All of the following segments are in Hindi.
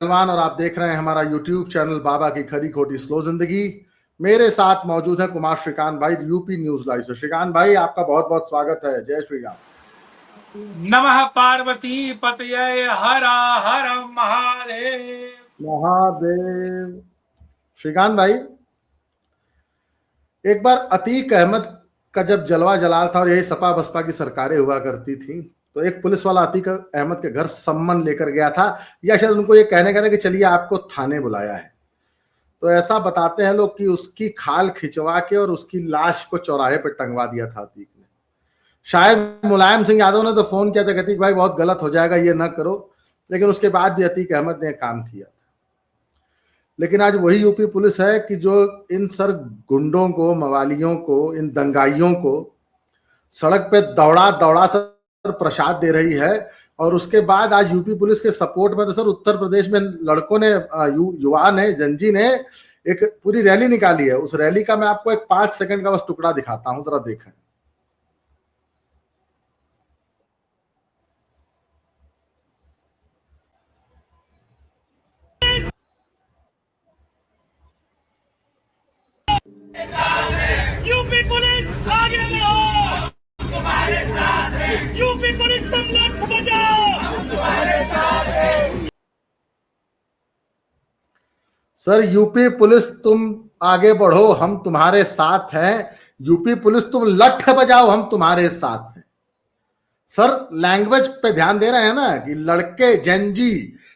सलमान और आप देख रहे हैं हमारा यूट्यूब चैनल बाबा की खरी खोटी स्लो जिंदगी। मेरे साथ मौजूद है कुमार श्रीकांत भाई यूपी न्यूज लाइव से। श्रीकांत भाई आपका बहुत बहुत स्वागत है। जय श्री राम। नमः पार्वती पतये हर हर महादेव महादेव। श्रीकांत भाई, एक बार अतीक अहमद का जब जलवा जलाल था और यही सपा बसपा की सरकारें हुआ करती थी, तो एक पुलिस वाला अतीक अहमद के घर सम्मन लेकर गया था, या शायद उनको ये कहने का कि चलिए आपको थाने बुलाया है। तो ऐसा बताते हैं लोग कि उसकी खाल खिंचवा के और उसकी लाश को चौराहे पर टंगवा दिया था अतीक ने। शायद मुलायम सिंह यादव ने तो फोन किया था कि अतीक भाई बहुत गलत हो जाएगा, ये ना करो, लेकिन उसके बाद भी अतीक अहमद ने काम किया था। लेकिन आज वही यूपी पुलिस है कि जो इन सर गुंडों को, मवालियों को, इन दंगाइयों को सड़क पे दौड़ा दौड़ा सर प्रसाद दे रही है। और उसके बाद आज यूपी पुलिस के सपोर्ट में तो सर उत्तर प्रदेश में लड़कों ने, युवा ने, जनजी ने एक पूरी रैली निकाली है। उस रैली का मैं आपको एक 5 सेकंड का बस टुकड़ा दिखाता हूं, जरा देखें। यूपी पुलिस आगे बढ़ो, तुम्हारे साथ है। यूपी पुलिस तुम लठ बजाओ, तुम्हारे साथ है। सर यूपी पुलिस तुम आगे बढ़ो, हम तुम्हारे साथ हैं। यूपी पुलिस तुम लठ बजाओ, हम तुम्हारे साथ हैं। सर लैंग्वेज पे ध्यान दे रहे हैं ना कि लड़के जेनजी,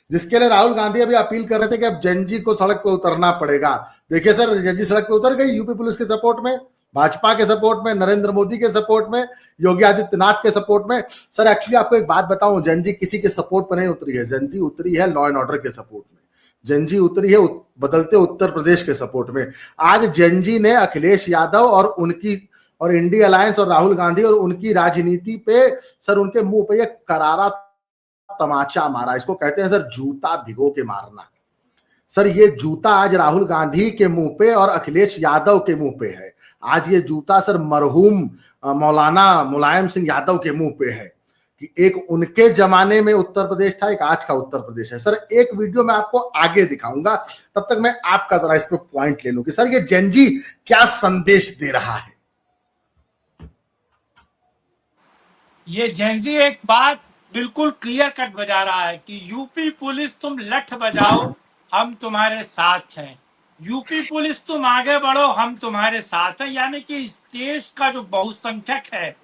जिसके लिए राहुल गांधी अभी अपील कर रहे थे कि अब जेनजी को सड़क पे उतरना पड़ेगा। देखिए सर, जेनजी सड़क पे उतर गई यूपी पुलिस के सपोर्ट में, भाजपा के सपोर्ट में, नरेंद्र मोदी के सपोर्ट में, योगी आदित्यनाथ के सपोर्ट में। सर एक्चुअली आपको एक बात बताऊं, जेनजी किसी के सपोर्ट पर नहीं उतरी है, जेनजी उतरी है लॉ एंड ऑर्डर के सपोर्ट में। जेनजी उतरी है बदलते उत्तर प्रदेश के सपोर्ट में। आज जेनजी ने अखिलेश यादव और उनकी और इंडिया अलायंस और राहुल गांधी और उनकी राजनीति पे सर उनके मुंह पे एक करारा तमाचा मारा। इसको कहते हैं सर जूता भिगो के मारना। सर ये जूता आज राहुल गांधी के मुंह पे और अखिलेश यादव के मुंह पे है। आज ये जूता सर मरहूम मौलाना मुलायम सिंह यादव के मुंह पे है कि एक उनके जमाने में उत्तर प्रदेश था, एक आज का उत्तर प्रदेश है। सर एक वीडियो मैं आपको आगे दिखाऊंगा, तब तक मैं आपका जरा इस पे पॉइंट ले लूं कि सर ये जेनजी क्या संदेश दे रहा है। ये जेनजी एक बात बिल्कुल क्लियर कट बजा रहा है कि यूपी पुलिस तुम लठ बजाओ, हम तुम्हारे साथ हैं। यूपी पुलिस तुम आगे बढ़ो, हम तुम्हारे साथ हैं। यानी कि इस देश का जो बहुसंख्यक है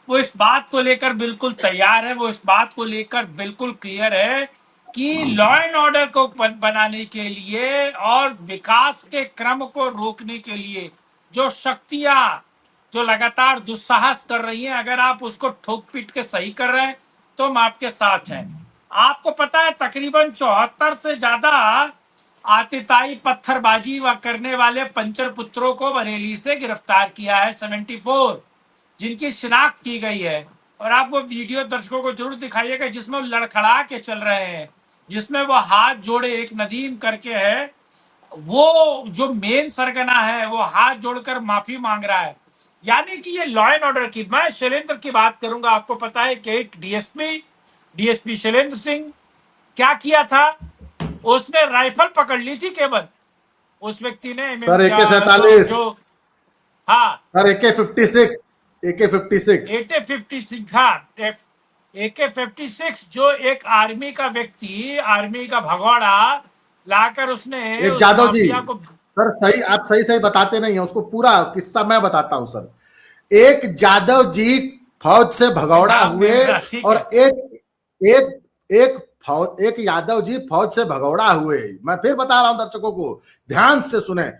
वो इस बात को लेकर बिल्कुल तैयार है, वो इस बात को लेकर बिल्कुल क्लियर है कि लॉ एंड ऑर्डर को बनाने के लिए और विकास के क्रम को रोकने के लिए जो शक्तियां जो लगातार दुस्साहस कर रही हैं, अगर आप उसको ठोक पीट के सही कर रहे हैं तो हम आपके साथ हैं। आपको पता है तकरीबन 74 से ज्यादा आतिताई पत्थरबाजी व करने वाले पंचर पुत्रों को बरेली से गिरफ्तार किया है, 74 जिनकी शिनाख्त की गई है। और आप वो वीडियो दर्शकों को जरूर दिखाइएगा जिसमें वो लड़खड़ा के चल रहे हैं, जिसमें वो हाथ जोड़े, एक नदीम करके है, वो जो मेन सरगना है वो हाथ जोड़कर माफी मांग रहा है। यानी कि ये लॉ एंड ऑर्डर की, मैं शैलेंद्र की बात करूंगा। आपको पता है कि एक डीएसपी शैलेंद्र सिंह क्या किया था, उसने राइफल पकड़ ली थी केवल, उस व्यक्ति ने सर AK-47, जो हाँ सर AK-56, AK-56 हाँ AK-56 जो एक आर्मी का व्यक्ति, आर्मी का भगोड़ा लाकर उसने एक उस जादव जी। माफिया को, सर सही, आप सही सही बताते नहीं है, उसको पूरा किस्सा मैं बताता हूं सर। एक जादव जी फौज से भगौड़ा हुए और एक यादव जी फौज से भगौड़ा हुए। मैं फिर बता रहा हूं दर्शकों को, ध्यान से सुने।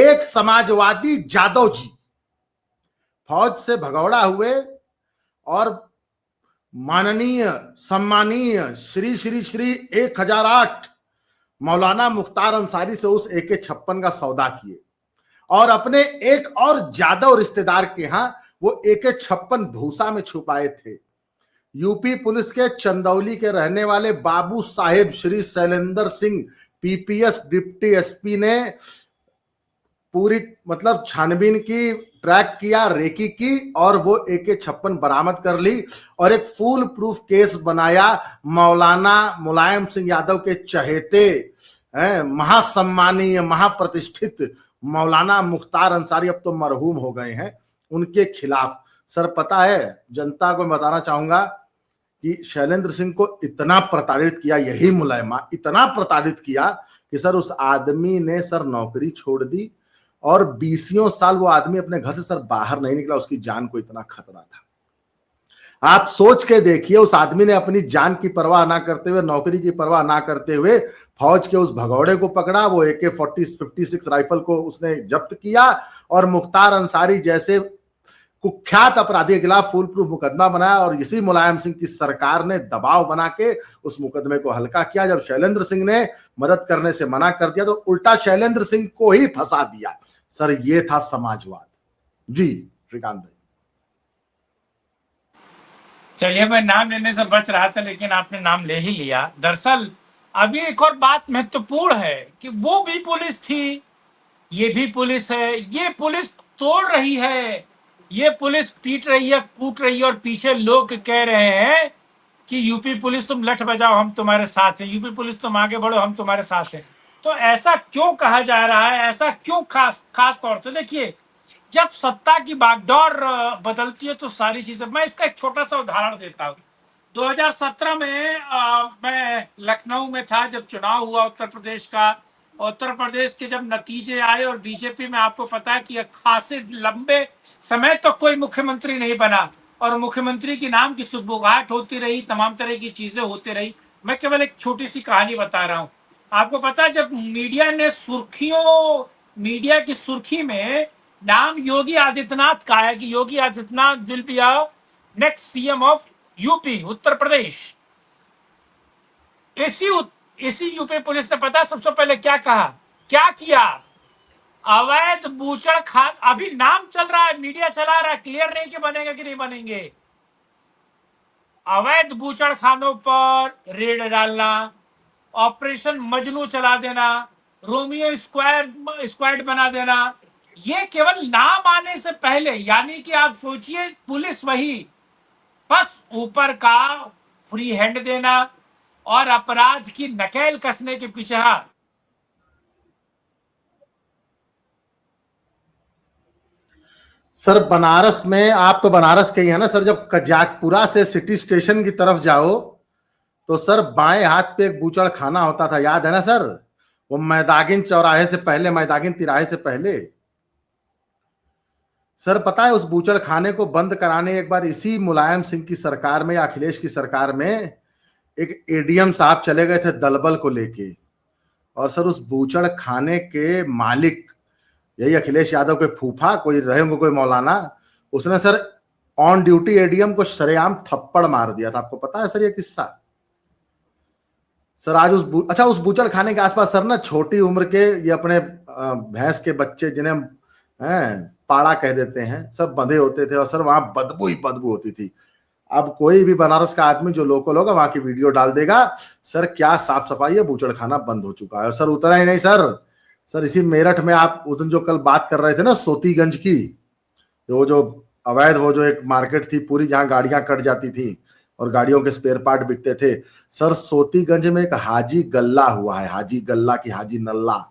एक समाजवादी जादव जी फौज से भगौड़ा हुए और माननीय सम्मानीय श्री श्री श्री 1008 मौलाना मुख्तार अंसारी से उस AK-56 का सौदा किए और अपने एक और जादव रिश्तेदार के यहां वो AK-56 भूसा में छुपाए थे। यूपी पुलिस के चंदौली के रहने वाले बाबू साहेब Shri Shailendra Singh PPS deputy SP ने पूरी मतलब छानबीन की, ट्रैक किया, रेकी की और वो AK-56 बरामद कर ली और एक फुल प्रूफ केस बनाया। मौलाना मुलायम सिंह यादव के चहेते महासम्मानीय महाप्रतिष्ठित मौलाना मुख्तार अंसारी, अब तो मरहूम हो गए हैं, उनके खिलाफ। सर पता है, जनता को मैं बताना चाहूंगा कि शैलेंद्र सिंह को इतना प्रताड़ित किया यही मुलायमा, इतना प्रताड़ित किया कि सर उस आदमी ने सर नौकरी छोड़ दी और 20 साल वो आदमी अपने घर से सर बाहर नहीं निकला। उसकी जान को इतना खतरा था। आप सोच के देखिए, उस आदमी ने अपनी जान की परवाह ना करते हुए, नौकरी की परवाह ना करते हुए फौज के उस भगौड़े को पकड़ा, वो AK-56 राइफल को उसने जब्त किया और मुख्तार अंसारी जैसे कुख्यात अपराधी के खिलाफ फुल प्रूफ मुकदमा बनाया और इसी मुलायम सिंह की सरकार ने दबाव बना के उस मुकदमे को हल्का किया। जब शैलेंद्र सिंह ने मदद करने से मना कर दिया तो उल्टा शैलेंद्र सिंह को ही फंसा दिया। सर ये था समाजवाद। जी श्रीकांत भाई। चलिए, मैं नाम लेने से बच रहा था लेकिन आपने नाम ले ही लिया। दरअसल अभी एक और बात महत्वपूर्ण है कि वो भी पुलिस थी, ये भी पुलिस है। ये पुलिस तोड़ रही है, ये पुलिस पीट रही है, कूट रही है और पीछे लोग कह रहे हैं कि यूपी पुलिस तुम लठ बजाओ हम तुम्हारे साथ हैं, यूपी पुलिस तुम आगे बढ़ो हम तुम्हारे साथ हैं। तो ऐसा क्यों कहा जा रहा है, ऐसा क्यों? खास तौर से देखिए, जब सत्ता की बागडोर बदलती है तो सारी चीजें। मैं इसका एक छोटा सा उदाहरण देता हूँ। 2017 में मैं लखनऊ में था जब चुनाव हुआ उत्तर प्रदेश का। उत्तर प्रदेश के जब नतीजे आए और बीजेपी में आपको पता है कि खासे लंबे समय तक कोई मुख्यमंत्री नहीं बना और मुख्यमंत्री की नाम की सुगबुगाहट होती रही, तमाम तरह की चीजें होती रही। मैं केवल एक छोटी सी कहानी बता रहा हूँ आपको। पता है, जब मीडिया की सुर्खी में नाम योगी आदित्यनाथ का है कि Yogi Adityanath will be next CM of UP, Uttar Pradesh. इसी यूपी पुलिस ने पता सबसे पहले क्या कहा, क्या किया? अवैध बूचड़ खान, अभी नाम चल रहा है, मीडिया चला रहा है, क्लियर नहीं कि बनेगा कि नहीं बनेंगे। अवैध बूचड़ खानों पर रेड डालना, ऑपरेशन मजनू चला देना, रोमियो स्क्वाड बना देना, ये केवल नाम आने से पहले। यानी कि आप सोचिए, पुलिस वही, बस ऊपर का फ्री हैंड देना और अपराध की नकेल कसने के पीछे। सर बनारस में, आप तो बनारस के ही है ना सर, जब कजाकपुरा से सिटी स्टेशन की तरफ जाओ तो सर बाएं हाथ पे एक बूचड़ खाना होता था, याद है ना सर? वो मैदागिन चौराहे से पहले, मैदागिन तिराहे से पहले। सर पता है, उस बूचड़ खाने को बंद कराने एक बार इसी मुलायम सिंह की सरकार में या अखिलेश की सरकार में एक ADM साहब चले गए थे दलबल को लेके, और सर उस बूचड़ खाने के मालिक यही अखिलेश यादव के फूफा कोई रहे होंगे, कोई मौलाना, उसने सर ऑन ड्यूटी ADM को सरेआम थप्पड़ मार दिया था। आपको पता है सर ये किस्सा? सर आज उस बूचड़ खाने के आसपास सर ना छोटी उम्र के ये अपने भैंस के बच्चे, जिन्हें पाड़ा कह देते हैं, सब बंधे होते थे और सर वहां बदबू ही बदबू होती थी। अब कोई भी बनारस का आदमी जो लोकल होगा वहां की वीडियो डाल देगा, सर क्या साफ सफाई है, बूचड़ खाना बंद हो चुका है। और सर उतना ही नहीं सर इसी मेरठ में आप उस दिन जो कल बात कर रहे थे ना सोतीगंज की, वो जो अवैध, वो जो एक मार्केट थी पूरी जहां गाड़ियां कट जाती थी और गाड़ियों के स्पेयर पार्ट बिकते थे, सर सोतीगंज में एक हाजी गल्ला हुआ है, हाजी गल्ला की हाजी नल्ला।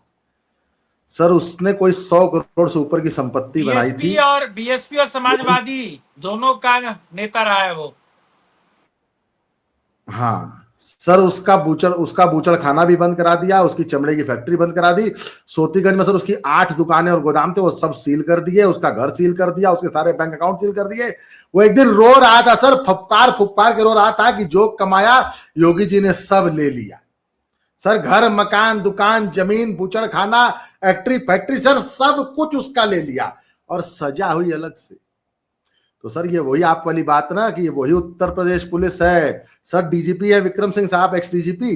सर उसने कोई 100 करोड़ से ऊपर की संपत्ति बनाई थी। और BSP और समाजवादी दोनों का नेता रहा है वो। हाँ सर, उसका बूचड़ खाना भी बंद करा दिया, उसकी चमड़े की फैक्ट्री बंद करा दी। सोतीगंज में सर उसकी 8 दुकानें और गोदाम थे, वो सब सील कर दिए, उसका घर सील कर दिया, उसके सारे बैंक अकाउंट सील कर दिए। वो एक दिन रो रहा था सर, फुपकार के रो रहा था कि जो कमाया योगी जी ने सब ले लिया। सर घर, मकान, दुकान, जमीन, बूचड़ खाना, फैक्ट्री सर सब कुछ उसका ले लिया और सजा हुई अलग से। तो सर ये वही आप वाली बात ना कि ये वही उत्तर प्रदेश पुलिस है। सर DGP है विक्रम सिंह साहब, एक्स DGP,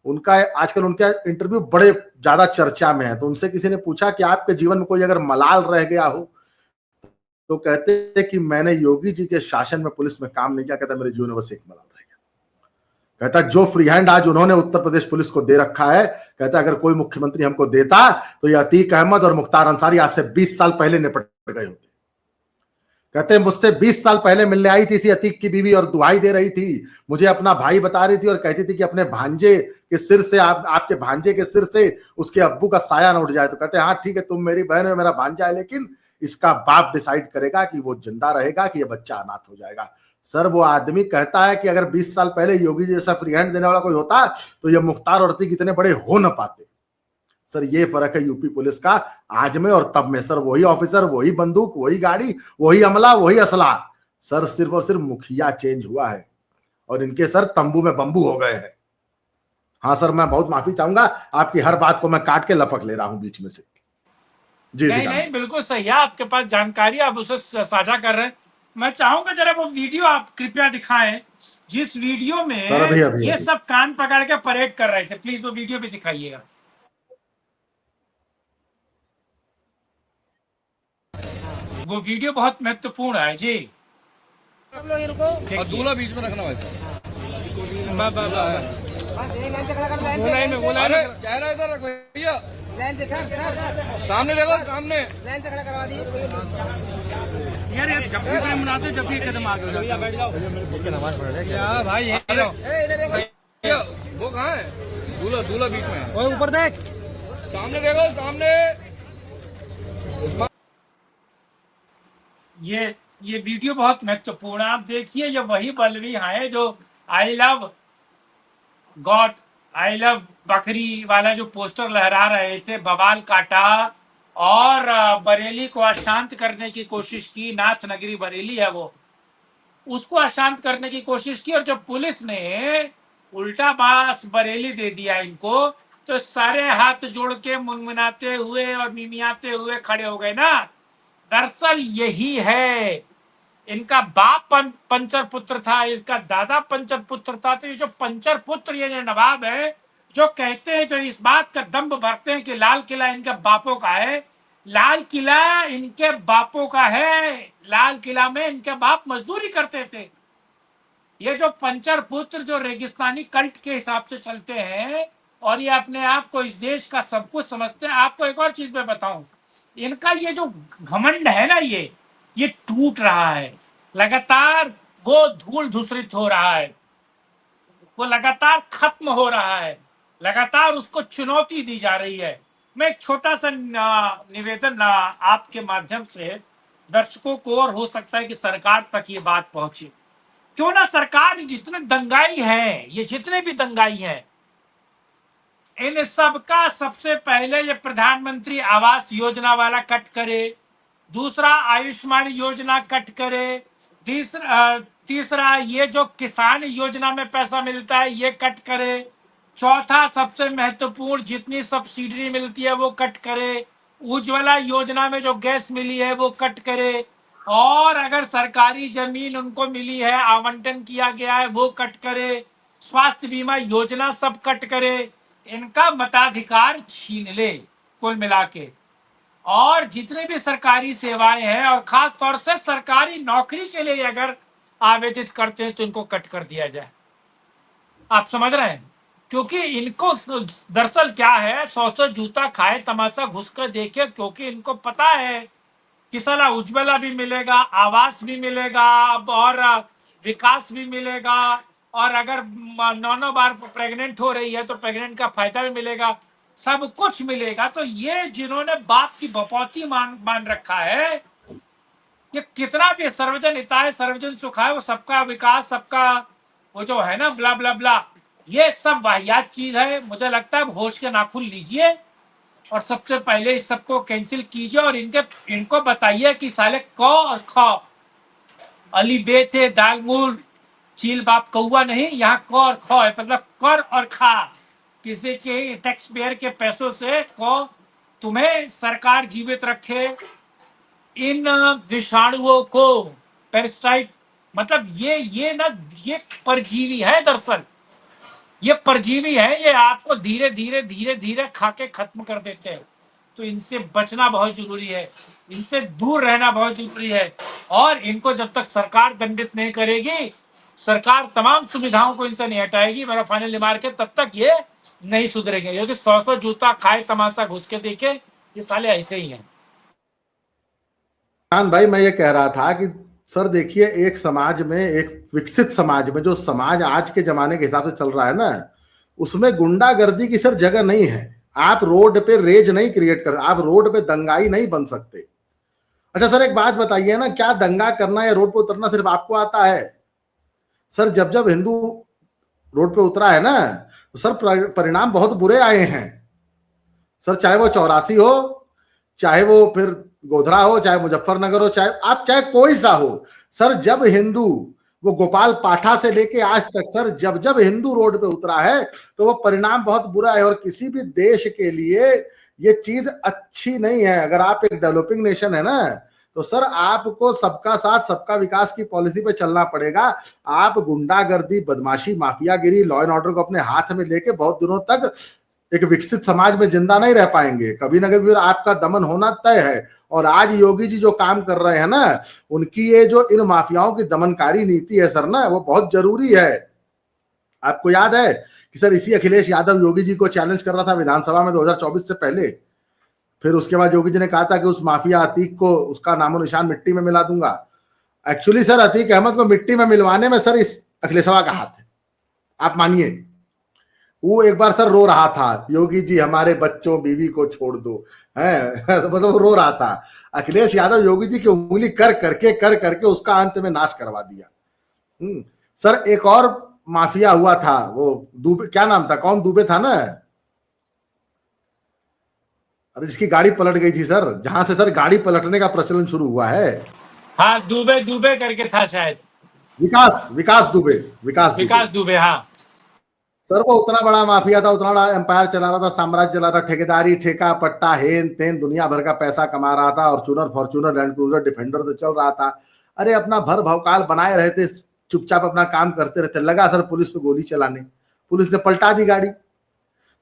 उनका आजकल उनका इंटरव्यू बड़े ज्यादा चर्चा में है। तो उनसे किसी ने पूछा कि आपके जीवन में कोई अगर मलाल रह गया हो, तो कहते हैं कि मैंने योगी जी के शासन में पुलिस में काम नहीं किया। कहता मेरे जीवन में बस एक मलाल रह गया। कहता जो फ्री हैंड आज उन्होंने उत्तर प्रदेश पुलिस को दे रखा है, कहता अगर कोई मुख्यमंत्री हमको देता तो ये अतीक अहमद और मुख्तार अंसारी आज से 20 साल पहले निपट गए होते। कहते हैं मुझसे 20 साल पहले मिलने आई थी इसी अतीक की बीवी और दुहाई दे रही थी, मुझे अपना भाई बता रही थी और कहती थी कि अपने भांजे के सिर से आपके भांजे के सिर से उसके अब्बू का साया न उठ जाए। तो कहते हैं हाँ ठीक है, तुम मेरी बहन है, मेरा भांजा है, लेकिन इसका बाप डिसाइड करेगा कि वो जिंदा रहेगा कि ये बच्चा अनाथ हो जाएगा। सर वो आदमी कहता है कि अगर 20 साल पहले योगी जैसा फ्री हैंड देने वाला कोई होता तो ये मुख्तार और अतीक इतने बड़े हो न पाते। सर ये फर्क है यूपी पुलिस का आज में और तब में। सर वही ऑफिसर, वही बंदूक, वही गाड़ी, वही अमला, वही असला। सर सिर्फ और सिर्फ मुखिया चेंज हुआ है और इनके सर तंबू में बंबू हो गए हैं। हाँ सर मैं बहुत माफी चाहूंगा, आपकी हर बात को मैं काट के लपक ले रहा हूं बीच में से। जी नहीं नहीं, बिल्कुल सही है, आपके पास जानकारी, आप उसे साझा कर रहे हैं। मैं चाहूंगा जरा वो वीडियो आप कृपया दिखाएं जिस वीडियो में ये सब कान पकड़ के परेड कर रहे थे। प्लीज वो वीडियो भी दिखाइएगा। वो वीडियो बहुत महत्वपूर्ण है जी। हम लोग इनको और दूल्हा बीच में रखना वैसा। चेहरा इधर रख भैया, सामने देखो, सामने लाइन से खड़ा करवा दी यार। जब भी टाइम बनाते जब भी कदम आगे हो जाए बैठ जाओ, नमाज पढ़ रहे क्या भाई? इधर देखो, वो कहाँ है? दूल्हा बीच में है, ऊपर देख, सामने देखो, सामने। ये वीडियो बहुत महत्वपूर्ण है। आप देखिए, ये वही बलवी है जो I love God, I love बकरी वाला जो पोस्टर लहरा रहे थे, बवाल काटा और बरेली को अशांत करने की कोशिश की। नाथ नगरी बरेली है वो, उसको अशांत करने की कोशिश की और जब पुलिस ने उल्टा बास बरेली दे दिया इनको, तो सारे हाथ जोड़ के मुनमुनाते हुए और मिमियाते हुए खड़े हो गए ना। दरअसल यही है, इनका बाप पंचर पुत्र था, इसका दादा पंचर पुत्र था। तो ये जो पंचर पुत्र, ये जो नवाब है, जो कहते हैं, जो इस बात का दम्भ भरते हैं कि लाल किला इनके बापों का है, लाल किला इनके बापों का है। लाल किला में इनके बाप मजदूरी करते थे। ये जो पंचर पुत्र जो रेगिस्तानी कल्ट के हिसाब से चलते हैं और ये अपने आप को इस देश का सब कुछ समझते हैं। आपको एक और चीज मैं बताऊं, इनका ये जो घमंड है ना, ये टूट रहा है लगातार, वो धूल धूसरित हो रहा है, वो लगातार खत्म हो रहा है, लगातार उसको चुनौती दी जा रही है। मैं एक छोटा सा निवेदन आपके माध्यम से दर्शकों को, और हो सकता है कि सरकार तक ये बात पहुंचे, क्यों ना सरकार जितने दंगाई हैं, ये जितने भी दंगाई हैं, इन सबका सबसे पहले ये प्रधानमंत्री आवास योजना वाला कट करे, दूसरा आयुष्मान योजना कट करे, तीसरा ये जो किसान योजना में पैसा मिलता है ये कट करे, चौथा सबसे महत्वपूर्ण जितनी सब्सिडी मिलती है वो कट करे, उज्ज्वला योजना में जो गैस मिली है वो कट करे, और अगर सरकारी जमीन उनको मिली है, आवंटन किया गया है, वो कट करे, स्वास्थ्य बीमा योजना सब कट करे, इनका मताधिकार छीन ले कुल मिला के। और जितनी भी सरकारी सेवाएं हैं और खास तौर से सरकारी नौकरी के लिए अगर आवेदित करते हैं तो इनको कट कर दिया जाए। आप समझ रहे हैं? क्योंकि इनको दरअसल क्या है, 100 जूता खाए तमाशा घुस कर देखे, क्योंकि इनको पता है कि साला उज्ज्वला भी मिलेगा, आवास भी मिलेगा और विकास भी मिलेगा, और अगर 9 बार प्रेग्नेंट हो रही है तो प्रेग्नेंट का फायदा भी मिलेगा, सब कुछ मिलेगा। तो ये जिन्होंने बाप की बपौती मान रखा है, ये कितना भी सर्वजन हिताय सर्वजन सुखाय, वो सबका विकास, सबका वो जो है ना ब्ला ब्ला ब्ला, ये सब वाहियात चीज है। मुझे लगता है होश के नाखून लीजिए और सबसे पहले इस सबको कैंसिल कीजिए और इनको बताइए कि साले क और ख, अली बे थे दालमूल चील बाप कौआ नहीं, यहाँ क और ख है, मतलब कर और खा। किसी के टैक्स पेयर के पैसों से को तुम्हें सरकार जीवित रखे। इन विषाणुओं को, पेरिस्टाइट, मतलब ये परजीवी है, दरअसल ये परजीवी है, ये आपको धीरे धीरे धीरे धीरे खा के खत्म कर देते हैं। तो इनसे बचना बहुत जरूरी है, इनसे दूर रहना बहुत जरूरी है, और इनको जब तक सरकार दंडित नहीं करेगी, सरकार तमाम सुविधाओं को इनसे नहीं हटाएगी, मेरा फाइनल रिमार्क है, तब तक ये नहीं सुधरेंगे। क्योंकि 100 जूता खाए तमाशा घुस के देखे, ये साले ऐसे ही हैं। भाई मैं ये कह रहा था कि सर देखिए, एक समाज में, एक विकसित समाज में, जो समाज आज के जमाने के हिसाब से चल रहा है ना, उसमें गुंडागर्दी की सर जगह नहीं है। आप रोड पे रेज नहीं क्रिएट कर, आप रोड पे दंगाई नहीं बन सकते। अच्छा सर एक बात बताइए ना, क्या दंगा करना या रोड पे उतरना सिर्फ आपको आता है? सर जब जब हिंदू रोड पे उतरा है ना, तो सर परिणाम बहुत बुरे आए हैं सर। चाहे वो 84 हो, चाहे वो फिर गोधरा हो, चाहे मुजफ्फरनगर हो, चाहे कोई सा हो सर। जब हिंदू, वो गोपाल पाठा से लेके आज तक सर, जब जब हिंदू रोड पे उतरा है तो वो परिणाम बहुत बुरा है। और किसी भी देश के लिए ये चीज अच्छी नहीं है। अगर आप एक डेवलपिंग नेशन है ना, तो सर आपको सबका साथ सबका विकास की पॉलिसी पे चलना पड़ेगा। आप गुंडागर्दी, बदमाशी, माफियागिरी, लॉ एंड ऑर्डर को अपने हाथ में लेके बहुत दिनों तक एक विकसित समाज में जिंदा नहीं रह पाएंगे। कभी ना कभी आपका दमन होना तय है। और आज योगी जी जो काम कर रहे हैं ना, उनकी ये जो इन माफियाओं की दमनकारी नीति है सर ना, वो बहुत जरूरी है। आपको याद है कि सर इसी अखिलेश यादव योगी जी को चैलेंज कर रहा था विधानसभा में 2024 से पहले। फिर उसके बाद योगी जी ने कहा था कि उस माफिया अतीक को, उसका नामो निशान मिट्टी में मिला दूंगा। एक्चुअली सर अतीक अहमद को मिट्टी में मिलवाने में सर इस अखिलेशवा का हाथ है, आप मानिए। वो एक बार सर रो रहा था, योगी जी हमारे बच्चों बीवी को छोड़ दो, है मतलब रो रहा था। अखिलेश यादव योगी जी की उंगली कर करके उसका अंत में नाश करवा दिया। सर एक और माफिया हुआ था, वो दुबे, क्या नाम था, कौन दुबे था ना, अरे जिसकी गाड़ी पलट गई थी सर, जहां से सर गाड़ी पलटने का प्रचलन शुरू हुआ है। हाँ दुबे करके था शायद, विकास दुबे। हाँ सर वो उतना बड़ा माफिया था, उतना बड़ा एम्पायर चला रहा था, साम्राज्य चला रहा था, ठेकेदारी, ठेका पट्टा, हेन तेन दुनिया भर का पैसा कमा रहा था। और फॉर्च्यूनर, लैंड क्रूजर, डिफेंडर से चल रहा था। अरे अपना भर भौकाल बनाए रहते, चुपचाप अपना काम करते रहते। लगा सर पुलिस पे गोली चलाने, पुलिस ने पलटा दी गाड़ी।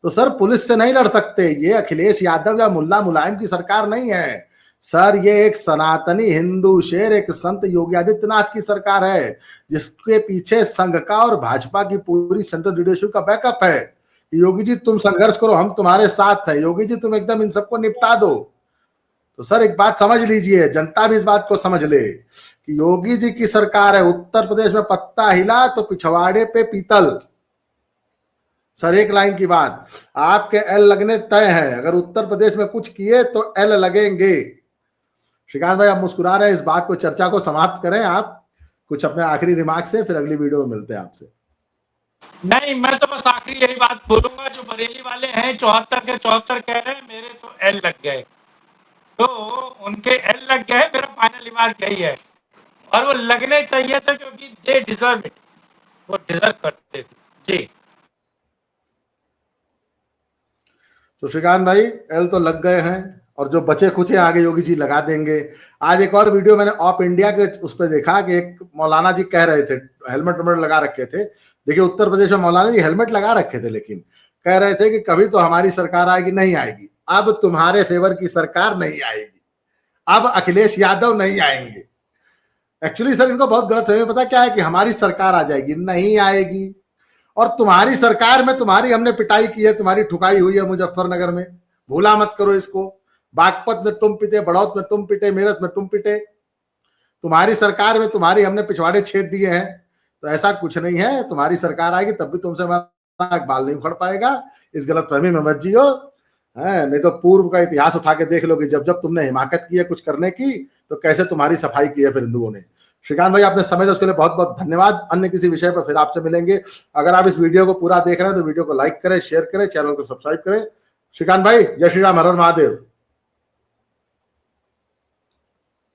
तो सर पुलिस से नहीं लड़ सकते। ये अखिलेश यादव या मुल्ला मुलायम की सरकार नहीं है सर, ये एक सनातनी हिंदू शेर, एक संत योगी आदित्यनाथ की सरकार है, जिसके पीछे संघ का और भाजपा की पूरी सेंट्रल लीडरशिप का बैकअप है। योगी जी तुम संघर्ष करो, हम तुम्हारे साथ हैं। योगी जी तुम एकदम इन सबको निपटा दो। तो सर एक बात समझ लीजिए, जनता भी इस बात को समझ ले कि योगी जी की सरकार है। उत्तर प्रदेश में पत्ता हिला तो पिछवाड़े पे पीतल। सर एक लाइन की बात, आपके एल लगने तय है। अगर उत्तर प्रदेश में कुछ किए तो एल लगेंगे। श्रीकांत भाई आप मुस्कुरा रहे हैं, इस बात को, चर्चा को समाप्त करें आप कुछ अपने आखिरी रिमार्क से, फिर अगली वीडियो में मिलते हैं आपसे। नहीं, मैं तो बस आखिरी यही बात बोलूंगा, जो बरेली वाले हैं 74 के 74 कह रहे हैं, मेरे तो एल लग गए, तो उनके एल लग गए। मेरा फाइनल रिमार्क यही है, और वो लगने चाहिए थे क्योंकि दे डिजर्व इट, वो डिजर्व करते थे जी। तो श्रीकांत भाई एल तो लग गए हैं, और जो बचे कुछ आगे योगी जी लगा देंगे। आज एक और वीडियो मैंने ऑप इंडिया के उस पर देखा कि एक मौलाना जी कह रहे थे, हेलमेट लगा रखे थे। देखिए उत्तर प्रदेश में मौलाना जी हेलमेट लगा रखे थे, लेकिन कह रहे थे कि कभी तो हमारी सरकार आएगी। नहीं आएगी, अब तुम्हारे फेवर की सरकार नहीं आएगी, अब अखिलेश यादव नहीं आएंगे। एक्चुअली सर इनको बहुत गलत है, पता क्या है कि हमारी सरकार आ जाएगी, नहीं आएगी। और तुम्हारी सरकार में तुम्हारी हमने पिटाई की है, तुम्हारी ठुकाई हुई है मुजफ्फरनगर में, भूला मत करो इसको। बागपत में तुम पिटे, बड़ौत में तुम पिटे, मेरठ में तुम पिटे। तुम्हारी सरकार में तुम्हारी हमने पिछवाड़े छेद दिए हैं। तो ऐसा कुछ नहीं है, तुम्हारी सरकार आएगी तब भी तुमसे हमारा बाल नहीं उखड़ पाएगा। इस गलतफहमी में मत जियो, नहीं तो पूर्व का इतिहास उठा के देख लो कि जब जब तुमने हिमाकत की है कुछ करने की, तो कैसे तुम्हारी सफाई की है फिर हिंदुओं ने। श्रीकांत भाई आपने समय दिया उसके लिए बहुत बहुत धन्यवाद। अन्य किसी विषय पर फिर आपसे मिलेंगे। अगर आप इस वीडियो को पूरा देख रहे हैं तो वीडियो को लाइक करें, शेयर करें, चैनल को सब्सक्राइब करें। श्रीकांत भाई जय श्री राम, हर हर महादेव।